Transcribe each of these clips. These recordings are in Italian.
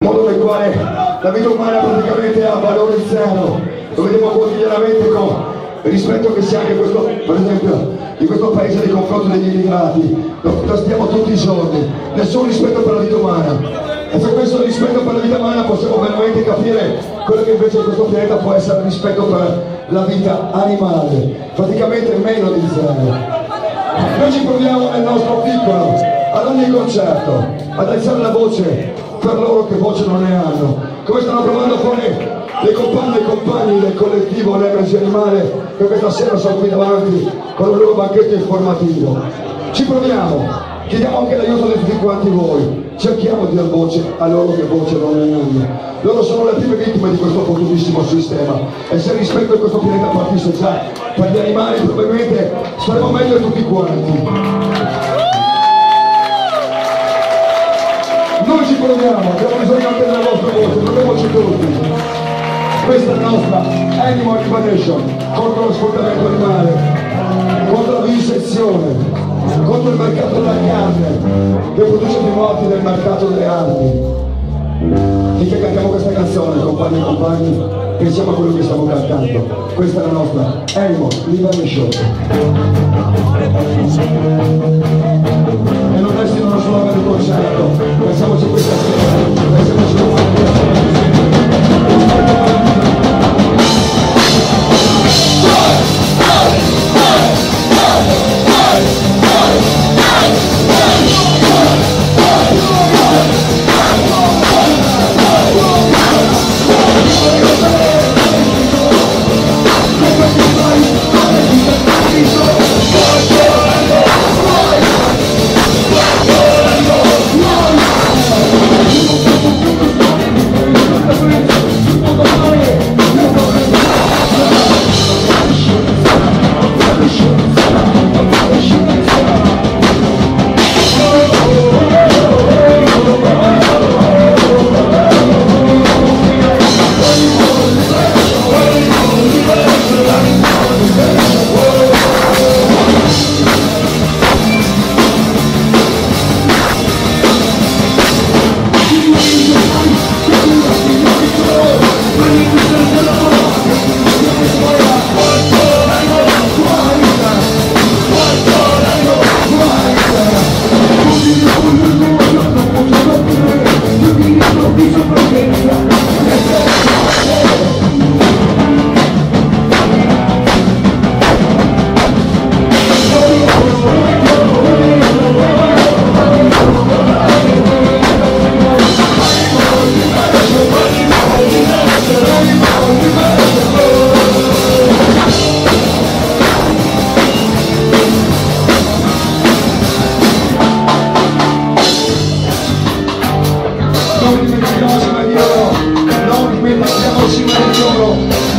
modo nel quale la vita umana praticamente ha valore zero. Lo vediamo quotidianamente con il rispetto che si ha anche questo, per esempio, in questo paese nei confronti degli immigrati. Lo tastiamo tutti i giorni, nessun rispetto per la vita umana. E per questo rispetto per la vita umana possiamo veramente capire quello che invece in questo pianeta può essere il rispetto per la vita animale, praticamente meno di zero. Noi ci proviamo nel nostro piccolo, ad ogni concerto, ad alzare la voce per loro che voce non ne hanno, come stanno provando a fare le compagne e i compagni del collettivo L'Energy Animale che questa sera sono qui davanti con il loro banchetto informativo. Ci proviamo, chiediamo anche l'aiuto di tutti quanti voi, cerchiamo di dar voce a loro che voce non ne hanno. Loro sono le prime vittime di questo fottutissimo sistema e se il rispetto di questo pianeta partisse già per gli animali probabilmente staremo meglio tutti quanti. Noi ci proviamo, abbiamo bisogno anche della vostra voce, proviamoci tutti. Questa è la nostra Animal Liberation contro lo sfruttamento animale, contro la vivisezione, contro il mercato della carne che produce più morti del mercato delle armi. Finché cantiamo questa canzone, compagni e compagni, pensiamo a quello che stiamo cantando. Questa è la nostra Animal Liberation. E non restino solo per il concerto, pensiamoci questa sera, pensiamoci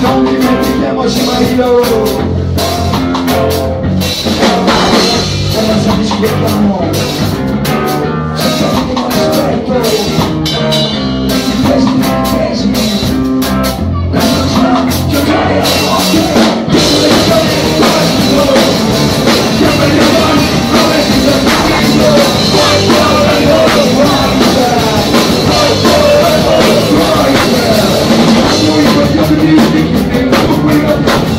non dimentichiamoci mai loro. E non sappi ci vediamo, senza tutto rispetto, presi, lasciaci giocare a volte, chiamo le storie chiamo le mani, come si sta facendo, poi fuori loro guarda, poi fuori loro guarda, noi vogliamo dirti che non puoi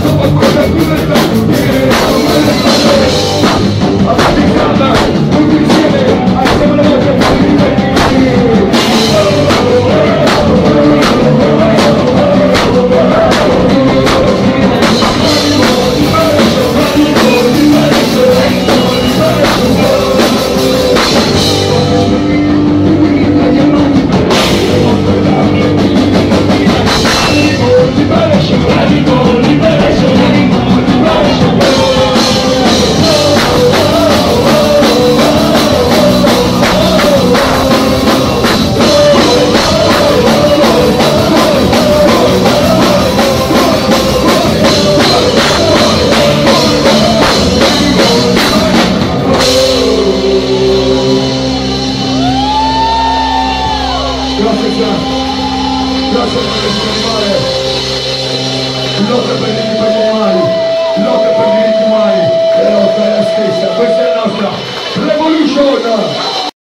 sto qualcosa più da dire, come le parole, avanti in casa, tutti insieme, alziamo la voce per grazie per il animale, lotta per i diritti per gli animali, lotta per i diritti umani, e la lotta è la stessa, questa è la nostra revolution!